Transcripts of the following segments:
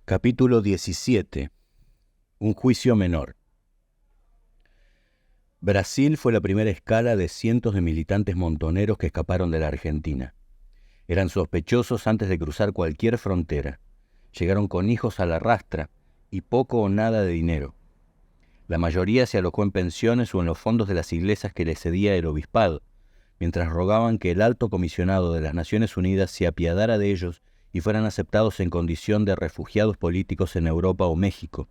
Capítulo 17. Un juicio menor. Brasil fue la primera escala de cientos de militantes montoneros que escaparon de la Argentina. Eran sospechosos antes de cruzar cualquier frontera. Llegaron con hijos a la rastra y poco o nada de dinero. La mayoría se alojó en pensiones o en los fondos de las iglesias que les cedía el obispado, mientras rogaban que el alto comisionado de las Naciones Unidas se apiadara de ellos y fueran aceptados en condición de refugiados políticos en Europa o México.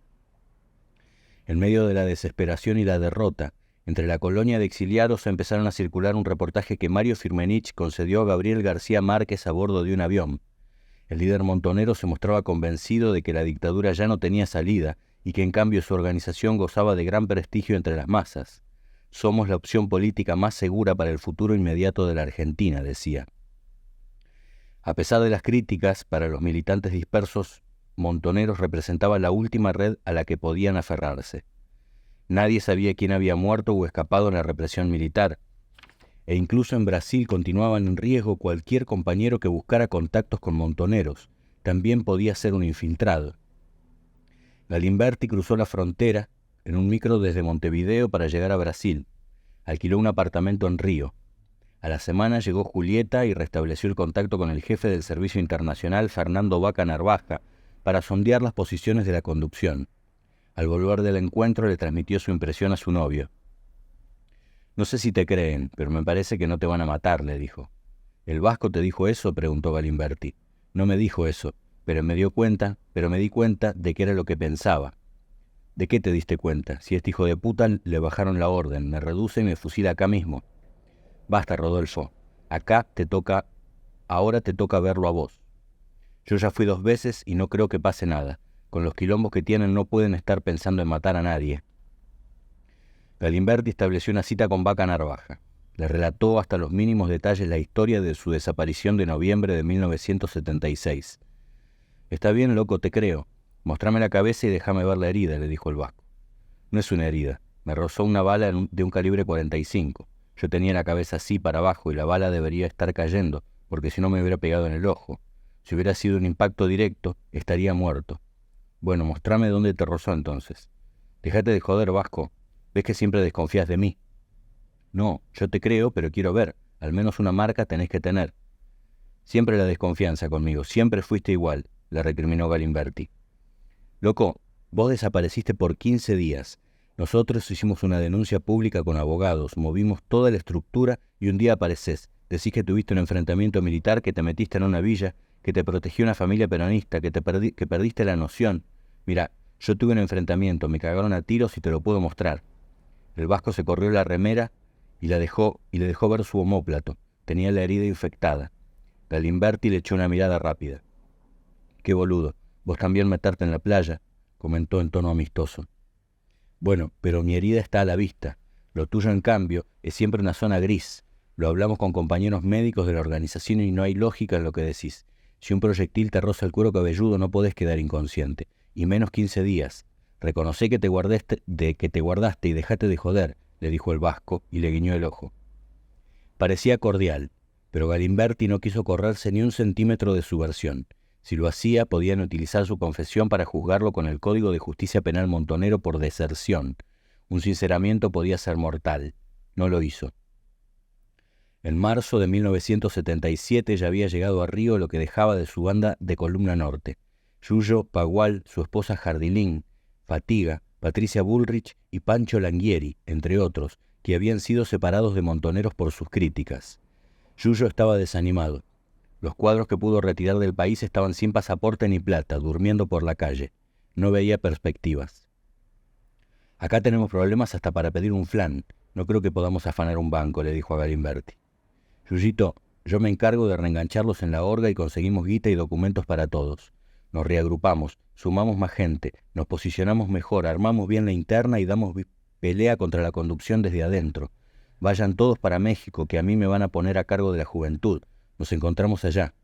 En medio de la desesperación y la derrota, entre la colonia de exiliados empezaron a circular un reportaje que Mario Firmenich concedió a Gabriel García Márquez a bordo de un avión. El líder montonero se mostraba convencido de que la dictadura ya no tenía salida y que en cambio su organización gozaba de gran prestigio entre las masas. Somos la opción política más segura para el futuro inmediato de la Argentina, decía. A pesar de las críticas, para los militantes dispersos, Montoneros representaba la última red a la que podían aferrarse. Nadie sabía quién había muerto o escapado en la represión militar, e incluso en Brasil continuaban en riesgo cualquier compañero que buscara contactos con Montoneros. También podía ser un infiltrado. Galimberti cruzó la frontera en un micro desde Montevideo para llegar a Brasil. Alquiló un apartamento en Río. A la semana llegó Julieta y restableció el contacto con el jefe del Servicio Internacional, Fernando Vaca Narvaja, para sondear las posiciones de la conducción. Al volver del encuentro le transmitió su impresión a su novio. «No sé si te creen, pero me parece que no te van a matar», le dijo. «¿El Vasco te dijo eso?», preguntó Galimberti. «No me dijo eso, pero me di cuenta de que era lo que pensaba». «¿De qué te diste cuenta? Si a este hijo de puta le bajaron la orden, me reduce y me fusila acá mismo». «Basta, Rodolfo. Ahora te toca verlo a vos. Yo ya fui 2 veces y no creo que pase nada. Con los quilombos que tienen no pueden estar pensando en matar a nadie». Galimberti estableció una cita con Vaca Narvaja. Le relató hasta los mínimos detalles la historia de su desaparición de noviembre de 1976. «Está bien, loco, te creo. Mostrame la cabeza y déjame ver la herida», le dijo el vasco. «No es una herida. Me rozó una bala de un calibre 45. Yo tenía la cabeza así para abajo y la bala debería estar cayendo, porque si no me hubiera pegado en el ojo. Si hubiera sido un impacto directo, estaría muerto». «Bueno, mostrame dónde te rozó entonces». «Déjate de joder, Vasco. Ves que siempre desconfías de mí». «No, yo te creo, pero quiero ver. Al menos una marca tenés que tener». «Siempre la desconfianza conmigo. Siempre fuiste igual», le recriminó Galimberti. «Loco, vos desapareciste por 15 días. Nosotros hicimos una denuncia pública con abogados, movimos toda la estructura y un día aparecés. Decís que tuviste un enfrentamiento militar, que te metiste en una villa, que te protegió una familia peronista, que perdiste la noción. Mira, yo tuve un enfrentamiento, me cagaron a tiros y te lo puedo mostrar». El vasco se corrió la remera y le dejó ver su omóplato. Tenía la herida infectada. Galimberti le echó una mirada rápida. «Qué boludo, vos también meterte en la playa», comentó en tono amistoso. «Bueno, pero mi herida está a la vista. Lo tuyo, en cambio, es siempre una zona gris. Lo hablamos con compañeros médicos de la organización y no hay lógica en lo que decís. Si un proyectil te roza el cuero cabelludo no podés quedar inconsciente, y menos 15 días. Reconocé que te guardaste y dejate de joder», le dijo el vasco y le guiñó el ojo. Parecía cordial, pero Galimberti no quiso correrse ni un centímetro de su versión. Si lo hacía, podían utilizar su confesión para juzgarlo con el Código de Justicia Penal montonero por deserción. Un sinceramiento podía ser mortal. No lo hizo. En marzo de 1977 ya había llegado a Río lo que dejaba de su banda de Columna Norte. Yuyo Pagual, su esposa Jardilín, Fatiga, Patricia Bullrich y Pancho Langhieri, entre otros, que habían sido separados de Montoneros por sus críticas. Yuyo estaba desanimado. Los cuadros que pudo retirar del país estaban sin pasaporte ni plata, durmiendo por la calle. No veía perspectivas. «Acá tenemos problemas hasta para pedir un flan. No creo que podamos afanar un banco», le dijo a Galimberti. «Yuyito, yo me encargo de reengancharlos en la orga y conseguimos guita y documentos para todos. Nos reagrupamos, sumamos más gente, nos posicionamos mejor, armamos bien la interna y damos pelea contra la conducción desde adentro. Vayan todos para México, que a mí me van a poner a cargo de la juventud. Nos encontramos allá».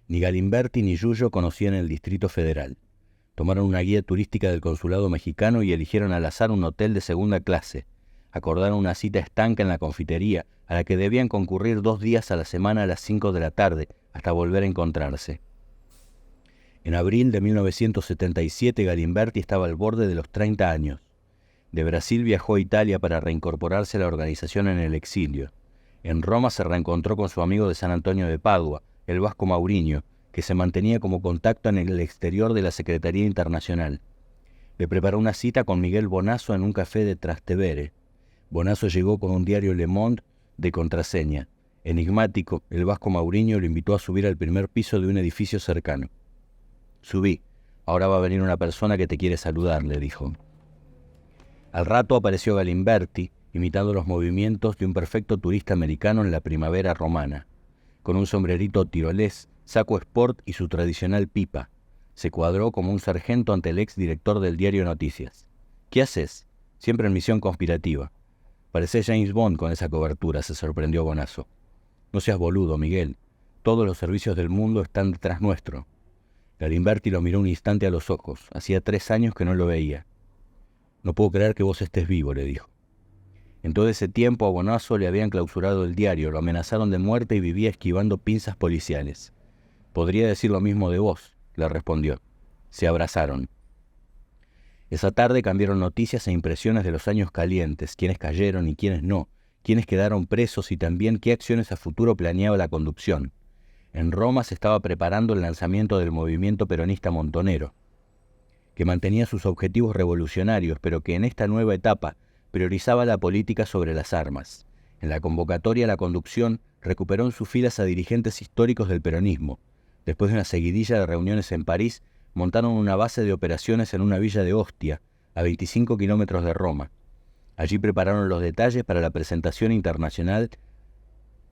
Ni Galimberti ni Yuyo conocían el Distrito Federal. Tomaron una guía turística del consulado mexicano y eligieron al azar un hotel de segunda clase. Acordaron una cita estanca en la confitería, a la que debían concurrir 2 días a la semana a las 5 de la tarde, hasta volver a encontrarse. En abril de 1977 Galimberti estaba al borde de los 30 años. De Brasil viajó a Italia para reincorporarse a la organización en el exilio. En Roma se reencontró con su amigo de San Antonio de Padua, el Vasco Mauriño, que se mantenía como contacto en el exterior de la Secretaría Internacional. Le preparó una cita con Miguel Bonasso en un café de Trastevere. Bonasso llegó con un diario Le Monde de contraseña. Enigmático, el Vasco Mauriño lo invitó a subir al primer piso de un edificio cercano. «Subí. Ahora va a venir una persona que te quiere saludar», le dijo. Al rato apareció Galimberti, imitando los movimientos de un perfecto turista americano en la primavera romana. Con un sombrerito tirolés, saco sport y su tradicional pipa. Se cuadró como un sargento ante el ex director del diario Noticias. «¿Qué haces?» «Siempre en misión conspirativa». «Parecés James Bond con esa cobertura», se sorprendió Bonasso. «No seas boludo, Miguel. Todos los servicios del mundo están detrás nuestro». Galimberti lo miró un instante a los ojos. Hacía 3 años que no lo veía. «No puedo creer que vos estés vivo», le dijo. En todo ese tiempo a Bonasso le habían clausurado el diario, lo amenazaron de muerte y vivía esquivando pinzas policiales. «Podría decir lo mismo de vos», le respondió. Se abrazaron. Esa tarde cambiaron noticias e impresiones de los años calientes, quiénes cayeron y quiénes no, quiénes quedaron presos y también qué acciones a futuro planeaba la conducción. En Roma se estaba preparando el lanzamiento del movimiento peronista montonero, que mantenía sus objetivos revolucionarios, pero que en esta nueva etapa priorizaba la política sobre las armas. En la convocatoria la conducción recuperó en sus filas a dirigentes históricos del peronismo. Después de una seguidilla de reuniones en París, montaron una base de operaciones en una villa de Ostia, a 25 kilómetros de Roma. Allí prepararon los detalles para la presentación internacional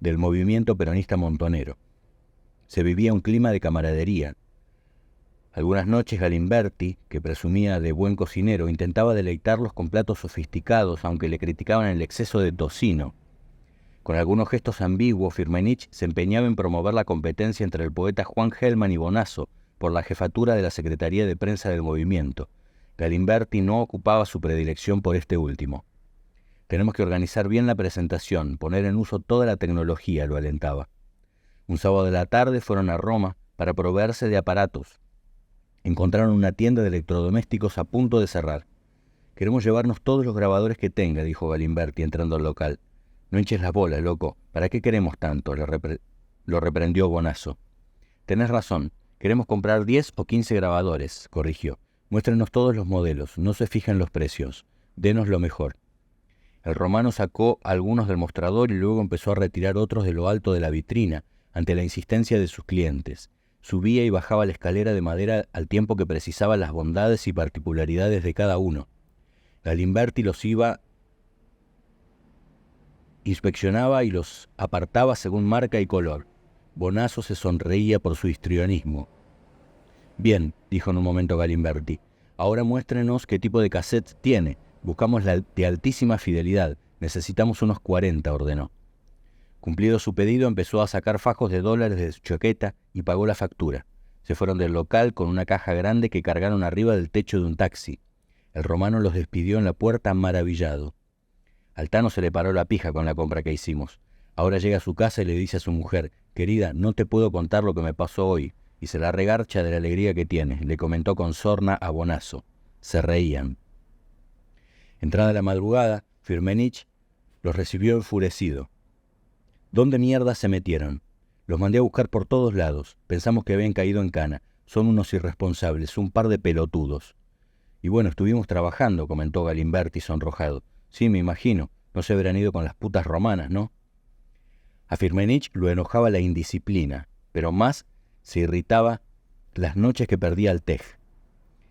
del movimiento peronista montonero. Se vivía un clima de camaradería. Algunas noches Galimberti, que presumía de buen cocinero, intentaba deleitarlos con platos sofisticados, aunque le criticaban el exceso de tocino. Con algunos gestos ambiguos, Firmenich se empeñaba en promover la competencia entre el poeta Juan Gelman y Bonasso por la jefatura de la Secretaría de Prensa del movimiento. Galimberti no ocupaba su predilección por este último. «Tenemos que organizar bien la presentación, poner en uso toda la tecnología», lo alentaba. Un sábado de la tarde fueron a Roma para proveerse de aparatos. Encontraron una tienda de electrodomésticos a punto de cerrar. «Queremos llevarnos todos los grabadores que tenga», dijo Galimberti entrando al local. «No hinches las bolas, loco. ¿Para qué queremos tanto?», lo reprendió Bonasso. «Tenés razón. Queremos comprar 10 o 15 grabadores», corrigió. «Muéstrenos todos los modelos. No se fijen los precios. Denos lo mejor». El romano sacó algunos del mostrador y luego empezó a retirar otros de lo alto de la vitrina, ante la insistencia de sus clientes. Subía y bajaba la escalera de madera al tiempo que precisaba las bondades y particularidades de cada uno. Galimberti los inspeccionaba y los apartaba según marca y color. Bonasso se sonreía por su histrionismo. «Bien», dijo en un momento Galimberti, «ahora muéstrenos qué tipo de cassette tiene. Buscamos la de altísima fidelidad. Necesitamos unos 40, ordenó. Cumplido su pedido, empezó a sacar fajos de dólares de su chaqueta y pagó la factura. Se fueron del local con una caja grande que cargaron arriba del techo de un taxi. El romano los despidió en la puerta maravillado. Al Tano se le paró la pija con la compra que hicimos. Ahora llega a su casa y le dice a su mujer: «Querida, no te puedo contar lo que me pasó hoy», y se la regarcha de la alegría que tiene, le comentó con sorna a Bonasso. Se reían. Entrada la madrugada, Firmenich los recibió enfurecido. «¿Dónde mierda se metieron? Los mandé a buscar por todos lados. Pensamos que habían caído en cana. Son unos irresponsables, un par de pelotudos». «Y bueno, estuvimos trabajando», comentó Galimberti sonrojado. «Sí, me imagino. No se habrán ido con las putas romanas, ¿no?» A Firmenich lo enojaba la indisciplina, pero más se irritaba las noches que perdía al Tej.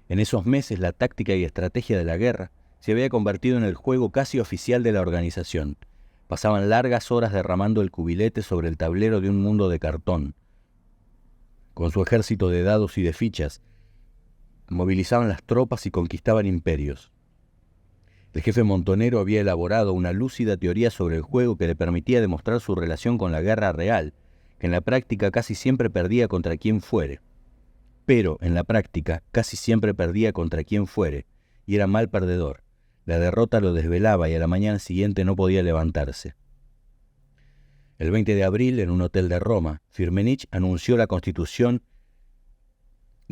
En esos meses la táctica y estrategia de la guerra se había convertido en el juego casi oficial de la organización. Pasaban largas horas derramando el cubilete sobre el tablero de un mundo de cartón. Con su ejército de dados y de fichas, movilizaban las tropas y conquistaban imperios. El jefe montonero había elaborado una lúcida teoría sobre el juego que le permitía demostrar su relación con la guerra real, que en la práctica casi siempre perdía contra quien fuere. Pero, en la práctica, casi siempre perdía contra quien fuere, y era mal perdedor. La derrota lo desvelaba y a la mañana siguiente no podía levantarse. El 20 de abril, en un hotel de Roma, Firmenich anunció la constitución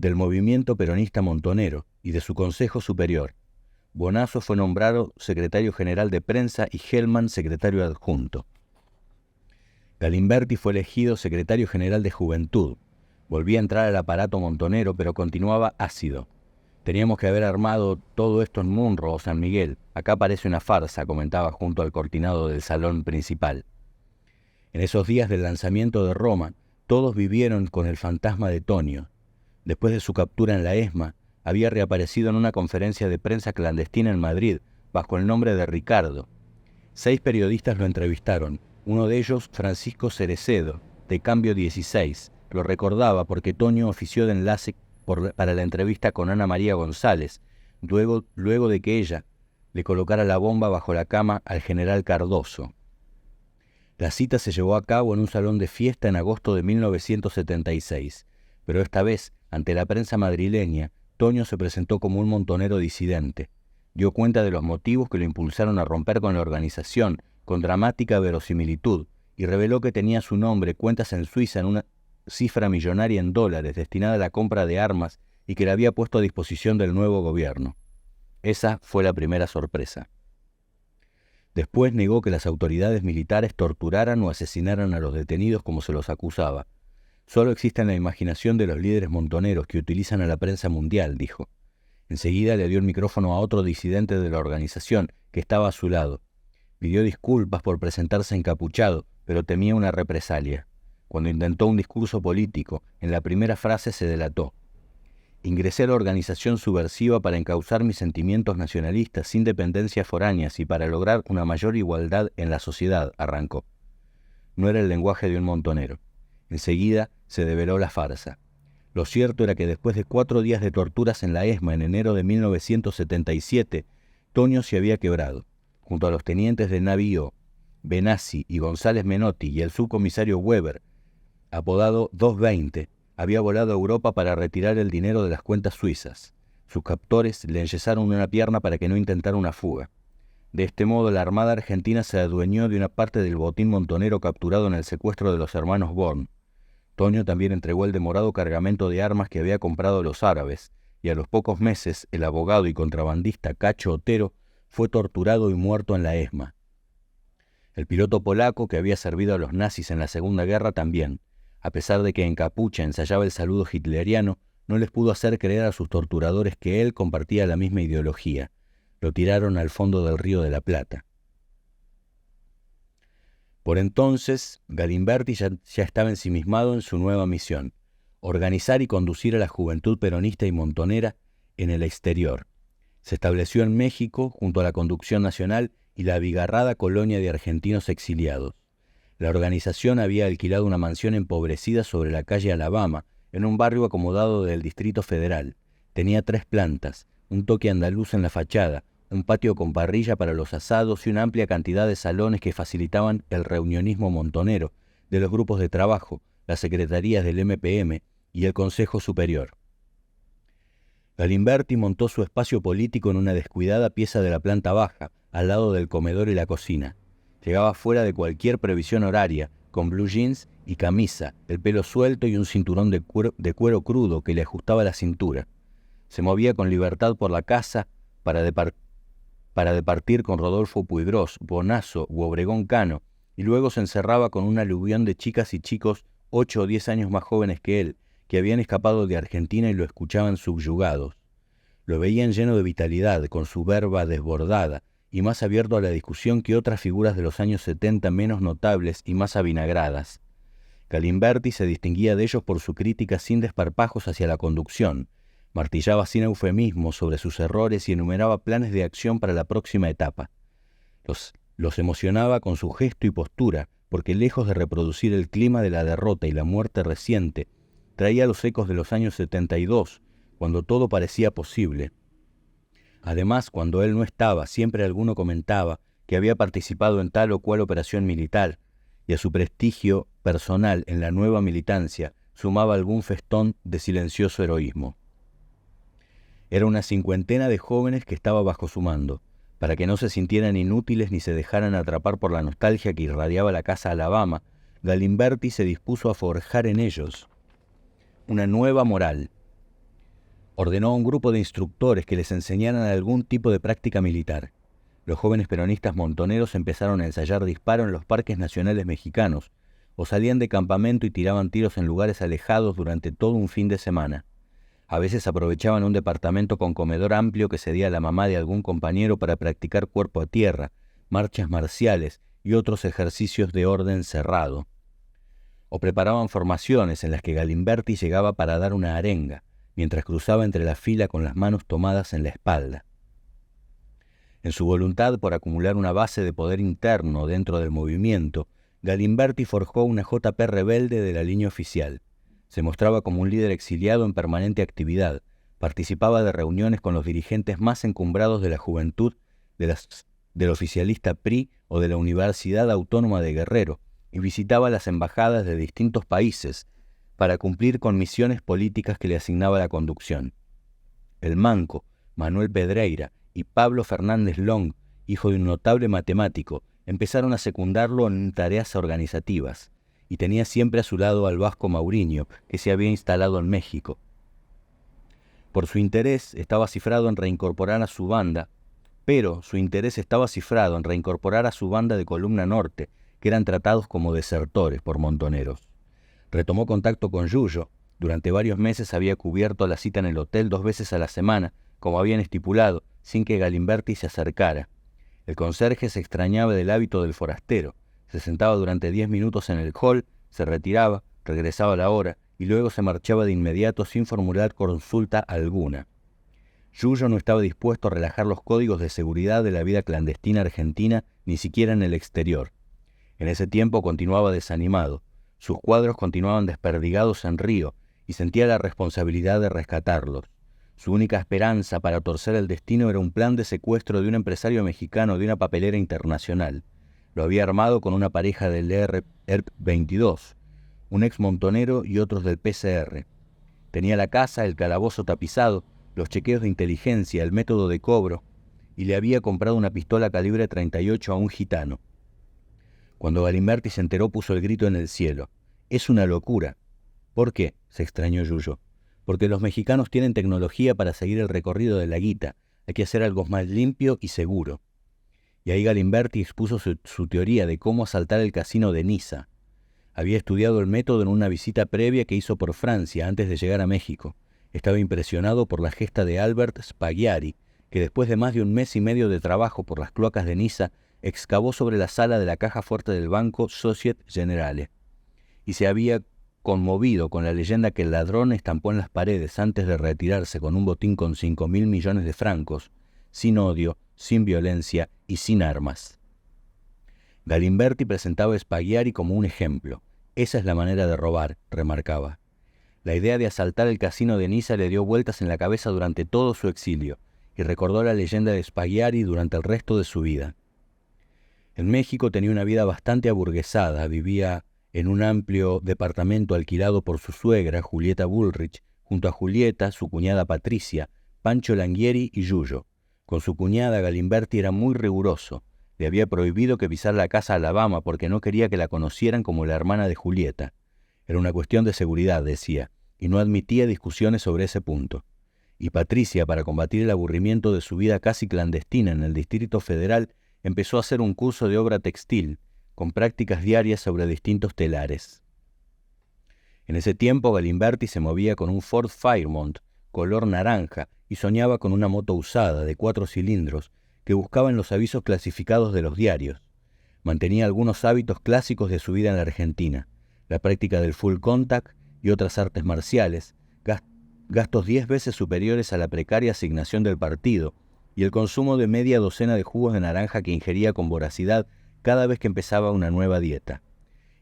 del movimiento peronista montonero y de su Consejo Superior. Bonazo fue nombrado secretario general de prensa y Hellman secretario adjunto. Galimberti fue elegido secretario general de Juventud. Volvía a entrar al aparato montonero, pero continuaba ácido. Teníamos que haber armado todo esto en Munro o San Miguel. Acá parece una farsa, comentaba junto al cortinado del salón principal. En esos días del lanzamiento de Roma, todos vivieron con el fantasma de Tonio. Después de su captura en la ESMA, había reaparecido en una conferencia de prensa clandestina en Madrid, bajo el nombre de Ricardo. 6 periodistas lo entrevistaron, uno de ellos Francisco Cerecedo, de Cambio 16. Lo recordaba porque Tonio ofició de enlace para la entrevista con Ana María González, luego de que ella le colocara la bomba bajo la cama al general Cardoso. La cita se llevó a cabo en un salón de fiesta en agosto de 1976, pero esta vez, ante la prensa madrileña, Tonio se presentó como un montonero disidente. Dio cuenta de los motivos que lo impulsaron a romper con la organización, con dramática verosimilitud, y reveló que tenía su nombre, cuentas en Suiza en una cifra millonaria en dólares destinada a la compra de armas y que la había puesto a disposición del nuevo gobierno. Esa fue la primera sorpresa. Después negó que las autoridades militares torturaran o asesinaran a los detenidos como se los acusaba. Solo existe en la imaginación de los líderes montoneros que utilizan a la prensa mundial, dijo. Enseguida le dio el micrófono a otro disidente de la organización que estaba a su lado. Pidió disculpas por presentarse encapuchado, pero temía una represalia. Cuando intentó un discurso político, en la primera frase se delató. Ingresé a la organización subversiva para encauzar mis sentimientos nacionalistas sin dependencias foráneas y para lograr una mayor igualdad en la sociedad, arrancó. No era el lenguaje de un montonero. Enseguida se develó la farsa. Lo cierto era que después de 4 días de torturas en la ESMA en enero de 1977, Tonio se había quebrado. Junto a los tenientes de navío Benassi y González Menotti y el subcomisario Weber, apodado 220, había volado a Europa para retirar el dinero de las cuentas suizas. Sus captores le enyesaron una pierna para que no intentara una fuga. De este modo, la Armada Argentina se adueñó de una parte del botín montonero capturado en el secuestro de los hermanos Born. Tonio también entregó el demorado cargamento de armas que había comprado los árabes, y a los pocos meses el abogado y contrabandista Cacho Otero fue torturado y muerto en la ESMA. El piloto polaco que había servido a los nazis en la Segunda Guerra también. A pesar de que en capucha ensayaba el saludo hitleriano, no les pudo hacer creer a sus torturadores que él compartía la misma ideología. Lo tiraron al fondo del Río de la Plata. Por entonces, Galimberti ya estaba ensimismado en su nueva misión, organizar y conducir a la juventud peronista y montonera en el exterior. Se estableció en México junto a la Conducción Nacional y la abigarrada colonia de argentinos exiliados. La organización había alquilado una mansión empobrecida sobre la calle Alabama, en un barrio acomodado del Distrito Federal. Tenía 3 plantas, un toque andaluz en la fachada, un patio con parrilla para los asados y una amplia cantidad de salones que facilitaban el reunionismo montonero de los grupos de trabajo, las secretarías del MPM y el Consejo Superior. Galimberti montó su espacio político en una descuidada pieza de la planta baja, al lado del comedor y la cocina. Llegaba fuera de cualquier previsión horaria, con blue jeans y camisa, el pelo suelto y un cinturón de cuero crudo que le ajustaba la cintura. Se movía con libertad por la casa para departir con Rodolfo Puigros, Bonazo u Obregón Cano, y luego se encerraba con un aluvión de chicas y chicos 8 o 10 años más jóvenes que él, que habían escapado de Argentina y lo escuchaban subyugados. Lo veían lleno de vitalidad, con su verba desbordada, y más abierto a la discusión que otras figuras de los años 70 menos notables y más avinagradas. Galimberti se distinguía de ellos por su crítica sin desparpajos hacia la conducción, martillaba sin eufemismos sobre sus errores y enumeraba planes de acción para la próxima etapa. Los emocionaba con su gesto y postura, porque lejos de reproducir el clima de la derrota y la muerte reciente, traía los ecos de los años 72, cuando todo parecía posible. Además, cuando él no estaba, siempre alguno comentaba que había participado en tal o cual operación militar, y a su prestigio personal en la nueva militancia sumaba algún festón de silencioso heroísmo. Era una 50 de jóvenes que estaba bajo su mando. Para que no se sintieran inútiles ni se dejaran atrapar por la nostalgia que irradiaba la casa Alabama, Galimberti se dispuso a forjar en ellos una nueva moral. Ordenó a un grupo de instructores que les enseñaran algún tipo de práctica militar. Los jóvenes peronistas montoneros empezaron a ensayar disparos en los parques nacionales mexicanos, o salían de campamento y tiraban tiros en lugares alejados durante todo un fin de semana. A veces aprovechaban un departamento con comedor amplio que cedía a la mamá de algún compañero para practicar cuerpo a tierra, marchas marciales y otros ejercicios de orden cerrado. O preparaban formaciones en las que Galimberti llegaba para dar una arenga, mientras cruzaba entre la fila con las manos tomadas en la espalda. En su voluntad por acumular una base de poder interno dentro del movimiento, Galimberti forjó una JP rebelde de la línea oficial. Se mostraba como un líder exiliado en permanente actividad, participaba de reuniones con los dirigentes más encumbrados de la juventud del oficialista PRI o de la Universidad Autónoma de Guerrero, y visitaba las embajadas de distintos países para cumplir con misiones políticas que le asignaba la conducción. El manco, Manuel Pedreira, y Pablo Fernández Long, hijo de un notable matemático, empezaron a secundarlo en tareas organizativas, y tenía siempre a su lado al vasco Mauriño, que se había instalado en México. Por su interés estaba cifrado en reincorporar a su banda, de Columna Norte, que eran tratados como desertores por montoneros. Retomó contacto con Yuyo. Durante varios meses había cubierto la cita en el hotel 2 veces a la semana, como habían estipulado, sin que Galimberti se acercara. El conserje se extrañaba del hábito del forastero. Se sentaba durante 10 minutos en el hall, se retiraba, regresaba a la hora, y luego se marchaba de inmediato sin formular consulta alguna. Yuyo no estaba dispuesto a relajar los códigos de seguridad de la vida clandestina argentina, ni siquiera en el exterior. En ese tiempo continuaba desanimado. Sus cuadros continuaban desperdigados en Río, y sentía la responsabilidad de rescatarlos. Su única esperanza para torcer el destino era un plan de secuestro de un empresario mexicano de una papelera internacional. Lo había armado con una pareja del ERP 22, un ex montonero y otros del PCR. Tenía la casa, el calabozo tapizado, los chequeos de inteligencia, el método de cobro, y le había comprado una pistola calibre 38 a un gitano. Cuando Galimberti se enteró, puso el grito en el cielo. «Es una locura». «¿Por qué?», se extrañó Yuyo. «Porque los mexicanos tienen tecnología para seguir el recorrido de la guita. Hay que hacer algo más limpio y seguro». Y ahí Galimberti expuso su teoría de cómo asaltar el casino de Niza. Había estudiado el método en una visita previa que hizo por Francia antes de llegar a México. Estaba impresionado por la gesta de Albert Spaghiari, que después de más de 1 mes y medio de trabajo por las cloacas de Niza, excavó sobre la sala de la caja fuerte del banco Societe Generale. Y se había conmovido con la leyenda que el ladrón estampó en las paredes antes de retirarse con un botín con 5.000 millones de francos, sin odio, sin violencia y sin armas. Galimberti presentaba a Spaghiari como un ejemplo. «Esa es la manera de robar», remarcaba. La idea de asaltar el casino de Niza le dio vueltas en la cabeza durante todo su exilio, y recordó la leyenda de Spaghiari durante el resto de su vida. En México tenía una vida bastante aburguesada, vivía en un amplio departamento alquilado por su suegra, Julieta Bullrich, junto a Julieta, su cuñada Patricia, Pancho Langhieri y Yuyo. Con su cuñada Galimberti era muy riguroso. Le había prohibido que pisara la casa Alabama porque no quería que la conocieran como la hermana de Julieta. Era una cuestión de seguridad, decía, y no admitía discusiones sobre ese punto. Y Patricia, para combatir el aburrimiento de su vida casi clandestina en el Distrito Federal, empezó a hacer un curso de obra textil, con prácticas diarias sobre distintos telares. En ese tiempo Galimberti se movía con un Ford Fairmont, color naranja, y soñaba con una moto usada de 4 cilindros que buscaba en los avisos clasificados de los diarios. Mantenía algunos hábitos clásicos de su vida en la Argentina, la práctica del full contact y otras artes marciales, gastos 10 veces superiores a la precaria asignación del partido, y el consumo de media docena de jugos de naranja que ingería con voracidad cada vez que empezaba una nueva dieta.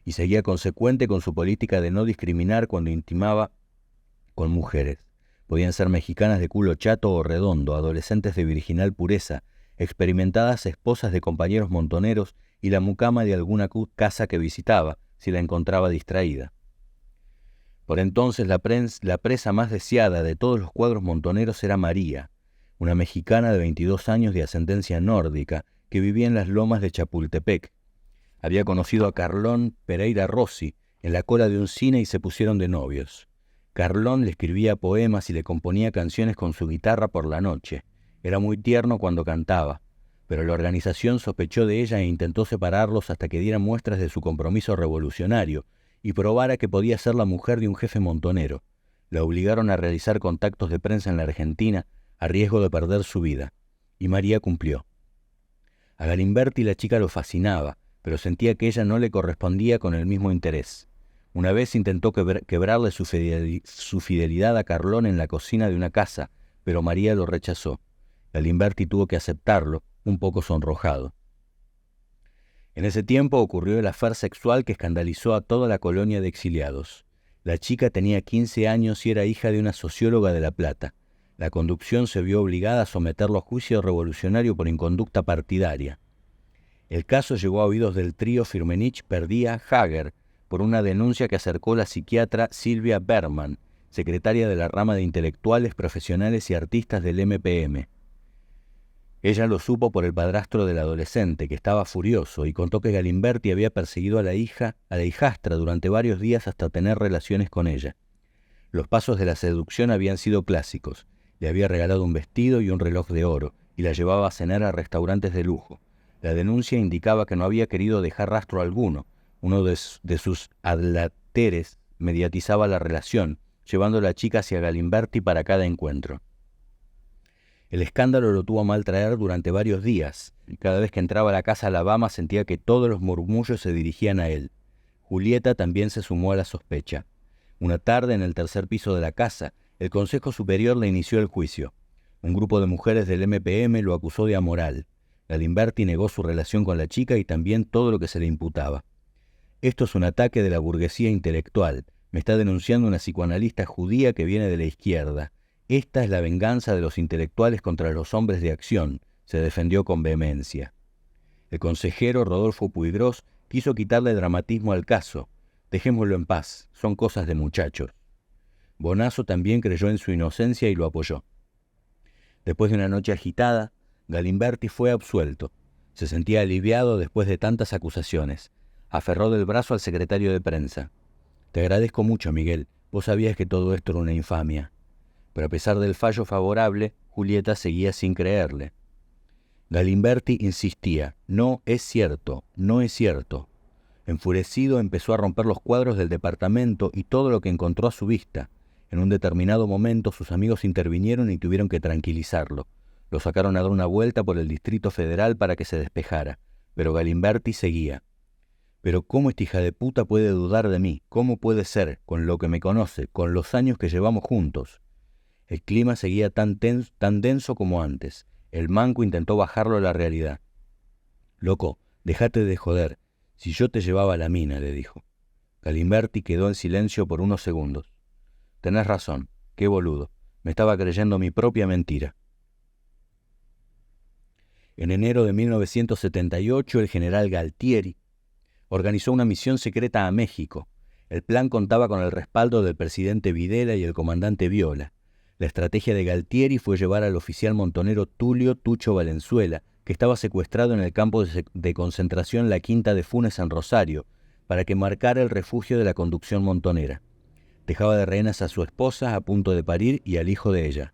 Y seguía consecuente con su política de no discriminar cuando intimaba con mujeres. Podían ser mexicanas de culo chato o redondo, adolescentes de virginal pureza, experimentadas esposas de compañeros montoneros y la mucama de alguna casa que visitaba, si la encontraba distraída. Por entonces la presa más deseada de todos los cuadros montoneros era María, una mexicana de 22 años de ascendencia nórdica que vivía en las lomas de Chapultepec. Había conocido a Carlón Pereira Rossi en la cola de un cine y se pusieron de novios. Carlón le escribía poemas y le componía canciones con su guitarra por la noche. Era muy tierno cuando cantaba, pero la organización sospechó de ella e intentó separarlos hasta que dieran muestras de su compromiso revolucionario y probara que podía ser la mujer de un jefe montonero. La obligaron a realizar contactos de prensa en la Argentina a riesgo de perder su vida. Y María cumplió. A Galimberti la chica lo fascinaba, pero sentía que ella no le correspondía con el mismo interés. Una vez intentó quebrarle su fidelidad a Carlón en la cocina de una casa, pero María lo rechazó. Galimberti tuvo que aceptarlo, un poco sonrojado. En ese tiempo ocurrió el affair sexual que escandalizó a toda la colonia de exiliados. La chica tenía 15 años y era hija de una socióloga de La Plata. La conducción se vio obligada a someterlo a juicio revolucionario por inconducta partidaria. El caso llegó a oídos del trío Firmenich-Perdía-Hager por una denuncia que acercó la psiquiatra Silvia Berman, secretaria de la rama de intelectuales, profesionales y artistas del MPM. Ella lo supo por el padrastro del adolescente, que estaba furioso, y contó que Galimberti había perseguido a la hijastra durante varios días hasta tener relaciones con ella. Los pasos de la seducción habían sido clásicos. Le había regalado un vestido y un reloj de oro, y la llevaba a cenar a restaurantes de lujo. La denuncia indicaba que no había querido dejar rastro alguno. Uno de sus adláteres mediatizaba la relación, llevando a la chica hacia Galimberti para cada encuentro. El escándalo lo tuvo a mal traer durante varios días, y cada vez que entraba a la casa Alabama sentía que todos los murmullos se dirigían a él. Julieta también se sumó a la sospecha. Una tarde, en el tercer piso de la casa, el Consejo Superior le inició el juicio. Un grupo de mujeres del MPM lo acusó de amoral. Galimberti negó su relación con la chica y también todo lo que se le imputaba. Esto es un ataque de la burguesía intelectual. Me está denunciando una psicoanalista judía que viene de la izquierda. Esta es la venganza de los intelectuales contra los hombres de acción, se defendió con vehemencia. El consejero Rodolfo Puigros quiso quitarle dramatismo al caso. Dejémoslo en paz, son cosas de muchachos. Bonazo también creyó en su inocencia y lo apoyó. Después de una noche agitada, Galimberti fue absuelto. Se sentía aliviado después de tantas acusaciones. Aferró del brazo al secretario de prensa. «Te agradezco mucho, Miguel. Vos sabías que todo esto era una infamia». Pero a pesar del fallo favorable, Julieta seguía sin creerle. Galimberti insistía: «No es cierto, no es cierto». Enfurecido, empezó a romper los cuadros del departamento y todo lo que encontró a su vista. En un determinado momento, sus amigos intervinieron y tuvieron que tranquilizarlo. Lo sacaron a dar una vuelta por el Distrito Federal para que se despejara, pero Galimberti seguía. «Pero ¿cómo esta hija de puta puede dudar de mí? ¿Cómo puede ser, con lo que me conoce, con los años que llevamos juntos?» El clima seguía tan denso como antes. El manco intentó bajarlo a la realidad. «Loco, dejate de joder. Si yo te llevaba a la mina», le dijo. Galimberti quedó en silencio por unos segundos. «Tenés razón, qué boludo. Me estaba creyendo mi propia mentira». En enero de 1978, el general Galtieri organizó una misión secreta a México. El plan contaba con el respaldo del presidente Videla y el comandante Viola. La estrategia de Galtieri fue llevar al oficial montonero Tulio Tucho Valenzuela, que estaba secuestrado en el campo de concentración La Quinta de Funes en Rosario, para que marcara el refugio de la conducción montonera. Dejaba de rehenes a su esposa a punto de parir y al hijo de ella.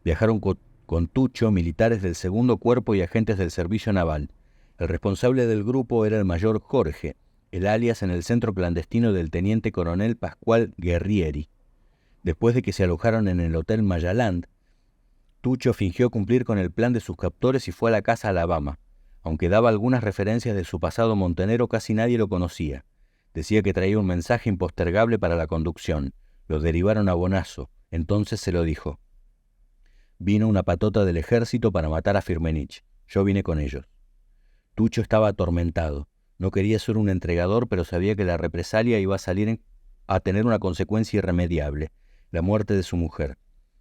Viajaron con Tucho militares del segundo cuerpo y agentes del servicio naval. El responsable del grupo era el mayor Jorge, el alias en el centro clandestino del teniente coronel Pascual Guerrieri. Después de que se alojaron en el Hotel Mayaland, Tucho fingió cumplir con el plan de sus captores y fue a la casa Alabama. Aunque daba algunas referencias de su pasado montonero, casi nadie lo conocía. Decía que traía un mensaje impostergable para la conducción. Lo derivaron a Bonazo. Entonces se lo dijo: «Vino una patota del ejército para matar a Firmenich. Yo vine con ellos». Tucho estaba atormentado. No quería ser un entregador, pero sabía que la represalia iba a tener una consecuencia irremediable: la muerte de su mujer.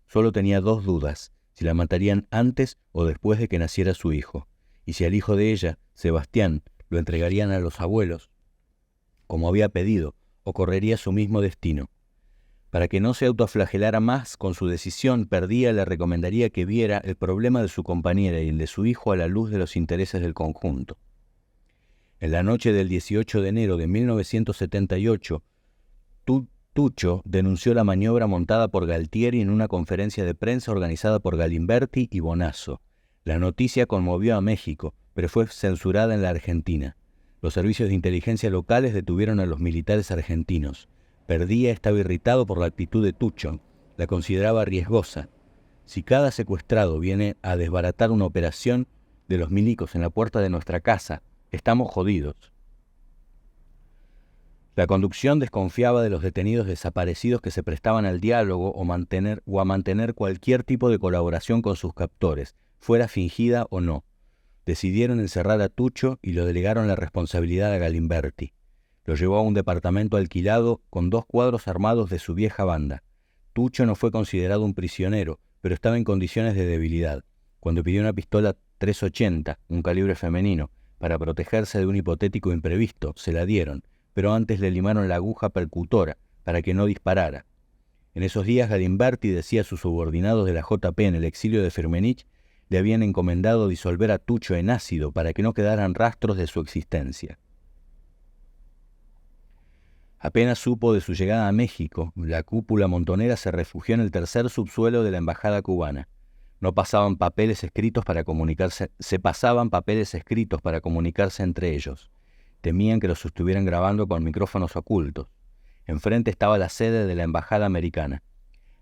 Solo tenía dos dudas: si la matarían antes o después de que naciera su hijo, y si al hijo de ella, Sebastián, lo entregarían a los abuelos, como había pedido, o correría su mismo destino. Para que no se autoflagelara más con su decisión, Perdía le recomendaría que viera el problema de su compañera y el de su hijo a la luz de los intereses del conjunto. En la noche del 18 de enero de 1978, Tucho denunció la maniobra montada por Galtieri en una conferencia de prensa organizada por Galimberti y Bonasso. La noticia conmovió a México, pero fue censurada en la Argentina. Los servicios de inteligencia locales detuvieron a los militares argentinos. Perdía estaba irritado por la actitud de Tucho. La consideraba riesgosa. Si cada secuestrado viene a desbaratar una operación de los milicos en la puerta de nuestra casa, estamos jodidos. La conducción desconfiaba de los detenidos desaparecidos que se prestaban al diálogo o a mantener cualquier tipo de colaboración con sus captores, fuera fingida o no. Decidieron encerrar a Tucho y lo delegaron la responsabilidad a Galimberti. Lo llevó a un departamento alquilado con 2 cuadros armados de su vieja banda. Tucho no fue considerado un prisionero, pero estaba en condiciones de debilidad. Cuando pidió una pistola 380, un calibre femenino, para protegerse de un hipotético imprevisto, se la dieron, pero antes le limaron la aguja percutora para que no disparara. En esos días Galimberti decía a sus subordinados de la JP en el exilio de Firmenich, le habían encomendado disolver a Tucho en ácido para que no quedaran rastros de su existencia. Apenas supo de su llegada a México, la cúpula montonera se refugió en el tercer subsuelo de la embajada cubana. Se pasaban papeles escritos para comunicarse entre ellos. Temían que los estuvieran grabando con micrófonos ocultos. Enfrente estaba la sede de la embajada americana.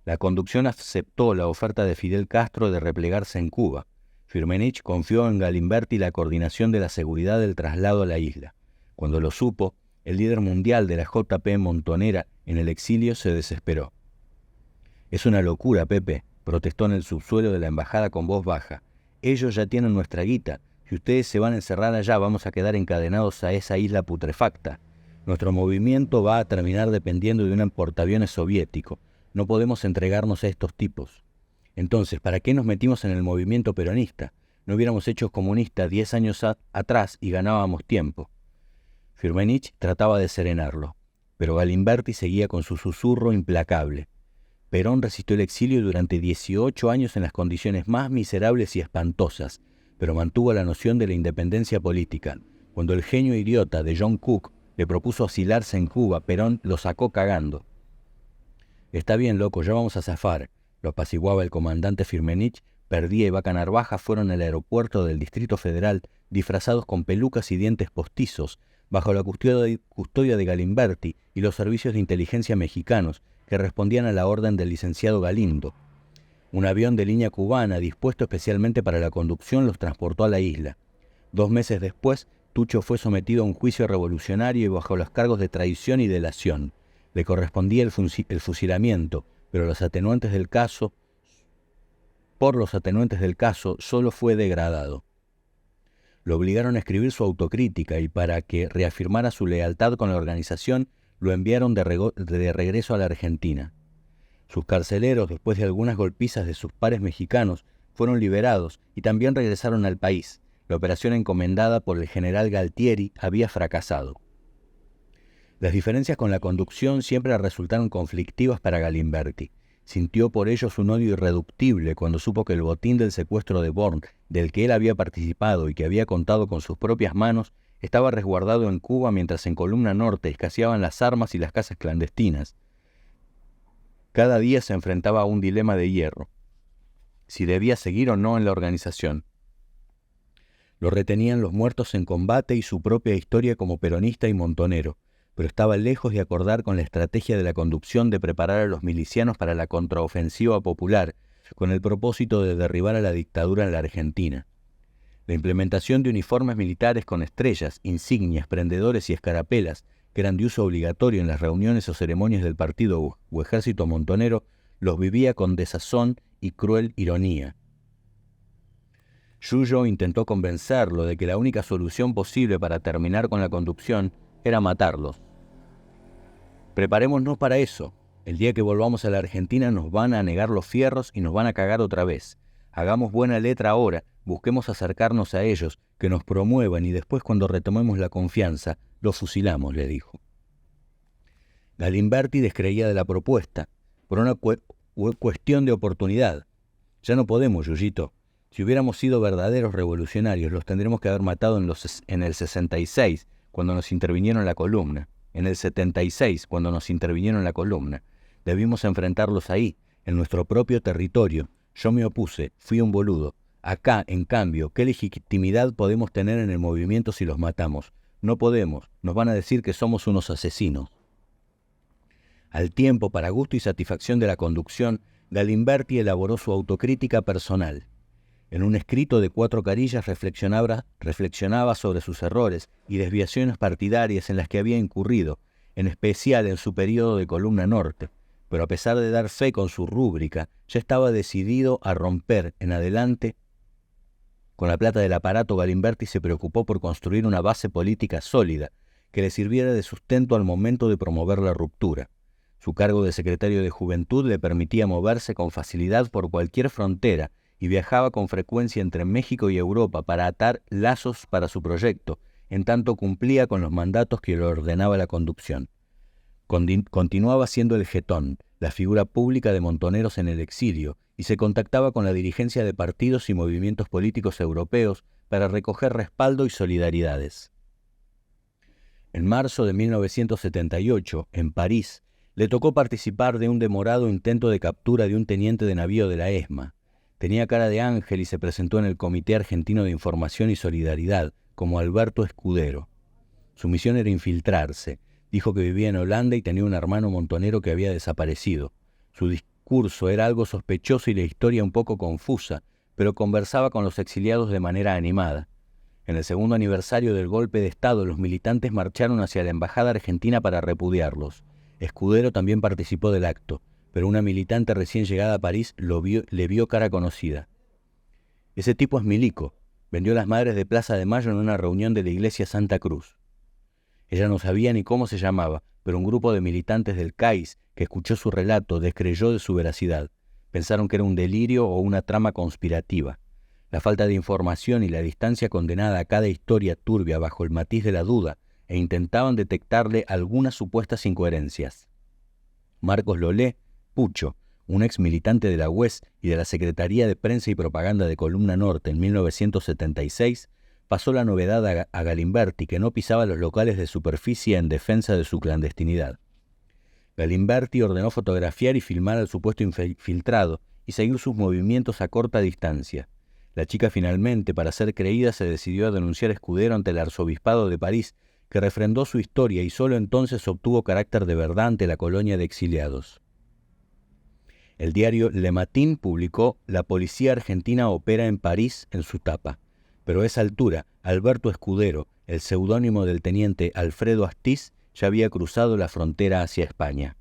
La conducción aceptó la oferta de Fidel Castro de replegarse en Cuba. Firmenich confió en Galimberti la coordinación de la seguridad del traslado a la isla. Cuando lo supo, el líder mundial de la JP montonera en el exilio se desesperó. «Es una locura, Pepe», protestó en el subsuelo de la embajada con voz baja. «Ellos ya tienen nuestra guita. Si ustedes se van a encerrar allá, vamos a quedar encadenados a esa isla putrefacta. Nuestro movimiento va a terminar dependiendo de un portaaviones soviético. No podemos entregarnos a estos tipos. Entonces, ¿para qué nos metimos en el movimiento peronista? No hubiéramos hecho comunistas 10 años atrás y ganábamos tiempo». Firmenich trataba de serenarlo, pero Galimberti seguía con su susurro implacable. Perón resistió el exilio durante 18 años en las condiciones más miserables y espantosas, pero mantuvo la noción de la independencia política. Cuando el genio idiota de John Cook le propuso asilarse en Cuba, Perón lo sacó cagando. «Está bien, loco, ya vamos a zafar», lo apaciguaba el comandante Firmenich. Perdía y Vaca Narvaja fueron al aeropuerto del Distrito Federal disfrazados con pelucas y dientes postizos, bajo la custodia de Galimberti y los servicios de inteligencia mexicanos, que respondían a la orden del licenciado Galindo. Un avión de línea cubana, dispuesto especialmente para la conducción, los transportó a la isla. 2 meses después, Tucho fue sometido a un juicio revolucionario y bajo los cargos de traición y delación. Le correspondía el fusilamiento, pero por los atenuantes del caso, solo fue degradado. Lo obligaron a escribir su autocrítica y para que reafirmara su lealtad con la organización, lo enviaron de regreso a la Argentina. Sus carceleros, después de algunas golpizas de sus pares mexicanos, fueron liberados y también regresaron al país. La operación encomendada por el general Galtieri había fracasado. Las diferencias con la conducción siempre resultaron conflictivas para Galimberti. Sintió por ellos un odio irreductible cuando supo que el botín del secuestro de Born, del que él había participado y que había contado con sus propias manos, estaba resguardado en Cuba mientras en Columna Norte escaseaban las armas y las casas clandestinas. Cada día se enfrentaba a un dilema de hierro: si debía seguir o no en la organización. Lo retenían los muertos en combate y su propia historia como peronista y montonero, pero estaba lejos de acordar con la estrategia de la conducción de preparar a los milicianos para la contraofensiva popular, con el propósito de derribar a la dictadura en la Argentina. La implementación de uniformes militares con estrellas, insignias, prendedores y escarapelas, que eran de uso obligatorio en las reuniones o ceremonias del partido o ejército montonero, los vivía con desazón y cruel ironía. Yuyo intentó convencerlo de que la única solución posible para terminar con la conducción era matarlos. «Preparémonos para eso. El día que volvamos a la Argentina nos van a negar los fierros y nos van a cagar otra vez. Hagamos buena letra ahora, busquemos acercarnos a ellos, que nos promuevan y después cuando retomemos la confianza, los fusilamos», le dijo. Galimberti descreía de la propuesta, por una cuestión de oportunidad. «Ya no podemos, Yuyito. Si hubiéramos sido verdaderos revolucionarios, los tendremos que haber matado en el 66, cuando nos intervinieron la columna». en el 76, cuando nos intervinieron en la columna. Debimos enfrentarlos ahí, en nuestro propio territorio. Yo me opuse, fui un boludo. Acá, en cambio, ¿qué legitimidad podemos tener en el movimiento si los matamos? No podemos, nos van a decir que somos unos asesinos. Al tiempo, para gusto y satisfacción de la conducción, Galimberti elaboró su autocrítica personal. En un escrito de 4 carillas reflexionaba sobre sus errores y desviaciones partidarias en las que había incurrido, en especial en su periodo de Columna Norte, pero a pesar de dar fe con su rúbrica, ya estaba decidido a romper en adelante. Con la plata del aparato, Galimberti se preocupó por construir una base política sólida que le sirviera de sustento al momento de promover la ruptura. Su cargo de secretario de Juventud le permitía moverse con facilidad por cualquier frontera y viajaba con frecuencia entre México y Europa para atar lazos para su proyecto, en tanto cumplía con los mandatos que le ordenaba la conducción. Continuaba siendo el jetón, la figura pública de Montoneros en el exilio, y se contactaba con la dirigencia de partidos y movimientos políticos europeos para recoger respaldo y solidaridades. En marzo de 1978, en París, le tocó participar de un demorado intento de captura de un teniente de navío de la ESMA. Tenía cara de ángel y se presentó en el Comité Argentino de Información y Solidaridad como Alberto Escudero. Su misión era infiltrarse. Dijo que vivía en Holanda y tenía un hermano montonero que había desaparecido. Su discurso era algo sospechoso y la historia un poco confusa, pero conversaba con los exiliados de manera animada. En el segundo aniversario del golpe de Estado, los militantes marcharon hacia la embajada argentina para repudiarlos. Escudero también participó del acto, pero una militante recién llegada a París le vio cara conocida. Ese tipo es milico. Vendió las Madres de Plaza de Mayo en una reunión de la iglesia Santa Cruz. Ella no sabía ni cómo se llamaba, pero un grupo de militantes del CAIS que escuchó su relato descreyó de su veracidad. Pensaron que era un delirio o una trama conspirativa. La falta de información y la distancia condenada a cada historia turbia bajo el matiz de la duda e intentaban detectarle algunas supuestas incoherencias. Marcos Lolé, Pucho, un ex militante de la UES y de la Secretaría de Prensa y Propaganda de Columna Norte en 1976, pasó la novedad a Galimberti, que no pisaba los locales de superficie en defensa de su clandestinidad. Galimberti ordenó fotografiar y filmar al supuesto infiltrado y seguir sus movimientos a corta distancia. La chica finalmente, para ser creída, se decidió a denunciar a Escudero ante el arzobispado de París, que refrendó su historia y solo entonces obtuvo carácter de verdad ante la colonia de exiliados. El diario Le Matin publicó «La policía argentina opera en París» en su tapa. Pero a esa altura, Alberto Escudero, el seudónimo del teniente Alfredo Astiz, ya había cruzado la frontera hacia España.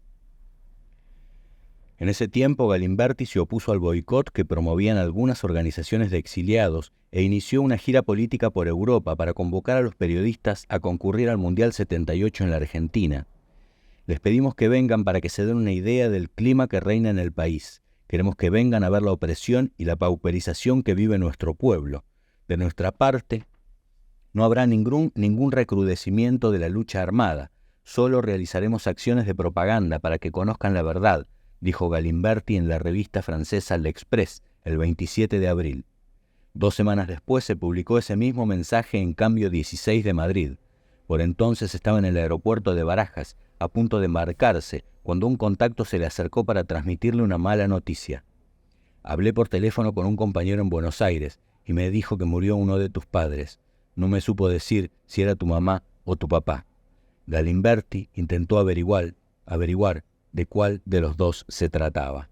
En ese tiempo, Galimberti se opuso al boicot que promovían algunas organizaciones de exiliados e inició una gira política por Europa para convocar a los periodistas a concurrir al Mundial 78 en la Argentina. Les pedimos que vengan para que se den una idea del clima que reina en el país. Queremos que vengan a ver la opresión y la pauperización que vive nuestro pueblo. De nuestra parte, no habrá ningún recrudecimiento de la lucha armada. Solo realizaremos acciones de propaganda para que conozcan la verdad, dijo Galimberti en la revista francesa L'Express el 27 de abril. 2 semanas después se publicó ese mismo mensaje en Cambio 16 de Madrid. Por entonces estaba en el aeropuerto de Barajas, a punto de embarcarse, cuando un contacto se le acercó para transmitirle una mala noticia. Hablé por teléfono con un compañero en Buenos Aires y me dijo que murió uno de tus padres. No me supo decir si era tu mamá o tu papá. Galimberti intentó averiguar de cuál de los dos se trataba.